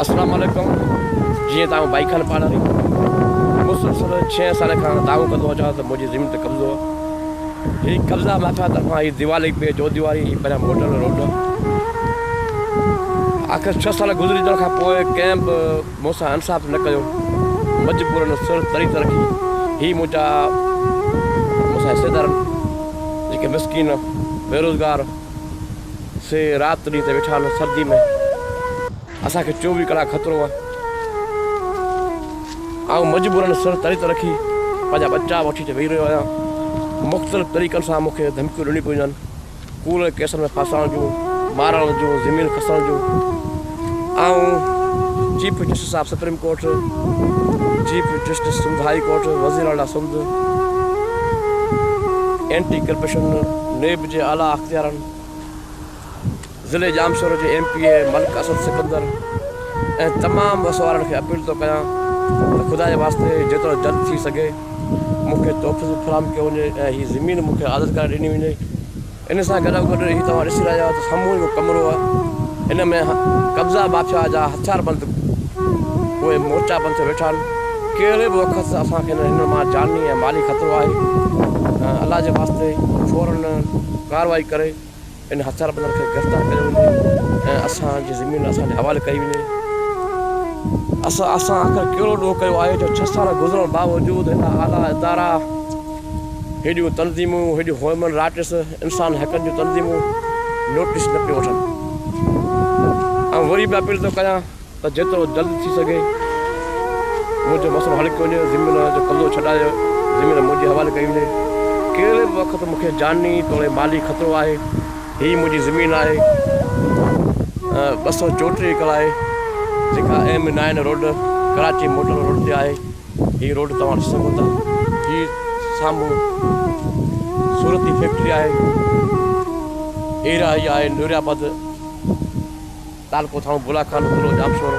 अस्सलाम वालेकुम। जीअं तव्हां बाइक खां पाण मुसलसल 6 साल खां दावो कंदो अचां त मुंहिंजी ज़मीन ते कब्ज़ो आहे। हीअ कब्ज़ा माफ़िया तरफ़ां हीअ दीवाली पे चौदीवारी हीअ पहिरियां मोटल रोड आख़िर 6 साल गुज़री खां पोइ कंहिं बि मूंसां इंसाफ़ न कयो। मजबूरन सिर तरी रखी हीअ मूंसां हिसेदार जेके मिसकीन बेरोज़गार से राति ॾींहं ते वेठा आहिनि सर्दी में। असांखे 24 कलाक ख़तरो आहे। ऐं मजबूरन सिर तरी रखी पंहिंजा बच्चा वठी वेही रहियो आहियां। मुख़्तलिफ़ तरीक़नि सां मूंखे धमकियूं ॾिनी पयूं आहिनि, कूड़ केसनि में फासण जूं, मारण जूं, ज़मीन खसण जूं। ऐं chief justice of supreme court, chief justice Sindh high court, वज़ीर आला सिंध, एंटी करप्शन नेब जे आला अख़्तियारनि, ज़िले जामशोर जे MPA मलिक असद सिकंदर ऐं तमामु बस वारनि खे अपील थो कयां त ख़ुदा जे वास्ते जेतिरो जल्द थी सघे मूंखे तोहफ़ो फ़राहम कयो वञे ऐं हीअ ज़मीन मूंखे आदत करे ॾिनी वञे। इन सां गॾोगॾु हीअ तव्हां ॾिसी रहिया आहियो त साम्हूं जो कमिरो आहे, इन में कब्ज़ा माफ़िया जा हथियारबंद उहे मोर्चाबंद ते वेठा आहिनि। कहिड़े बि वक़्तु असांखे हिन मां जानी ऐं माली ख़तरो आहे। अलाह जे वास्ते फ़ौरन कार्रवाई करे इन हथियारबंदनि खे गिरफ़्तार कयो वञे ऐं असांजी ज़मीन असांजे हवाले कई वञे। असां आख़िर कहिड़ो ॾोह कयो आहे जो 6 साल गुज़रण बावजूदि हिन आला इदारा, हेॾियूं तनज़ीमूं, हेॾियूं ह्यूमन राइट्स, इंसान हक़नि जूं तनज़ीमूं नोटिस न पियो वठनि। ऐं वरी बि अपील थो कयां त जेतिरो जल्द थी सघे मुंहिंजो मसइलो हल कयो वञे, ज़मीन जो कब्ज़ो छॾायो, ज़मीन मुंहिंजे हवाले कई वञे। कहिड़े बि वक़्तु मूंखे जानी तोड़े माली ख़तरो आहे। हीअ मुंहिंजी ज़मीन आहे 234 एकड़ आहे जेका M9 road Karachi motel road ते आहे। हीअ रोड तव्हां ॾिसी सघो था। हीअ साम्हूं सूरत जी फैक्ट्री आहे। एरा हीअ आहे नूरियाबाद, तालको थाणो बुलाखान, ज़िलो जामशोर।